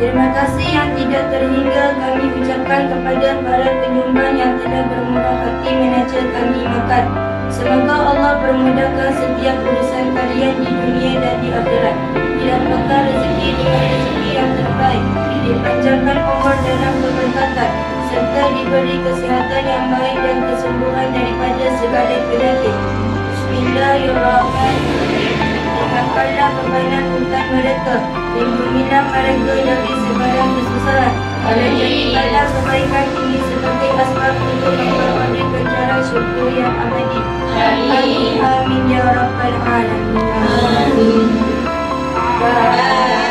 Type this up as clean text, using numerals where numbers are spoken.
Terima kasih yang tidak terhingga kami ucapkan kepada para penyumbang yang telah bermurah hati menaja kami makan. Semoga Allah permudahkan setiap urusan kalian di dunia dan di akhirat. Dilapangkan rezeki dengan rezeki yang terbaik, dipanjangkan umur dalam keberkatan, serta diberi kesihatan yang baik dan kesembuhan daripada segala penyakit. Bismillahirrahmanirrahim. Ringankanlah bebanan hutang mereka, lindungilah mereka dari sebarang kesusahan, dan jadikanlah kebaikan ini sebagai asbab untuk memperoleh ganjaran syurga yang abadi. Amin, amin ya rabbal alamin. Amin. Bye.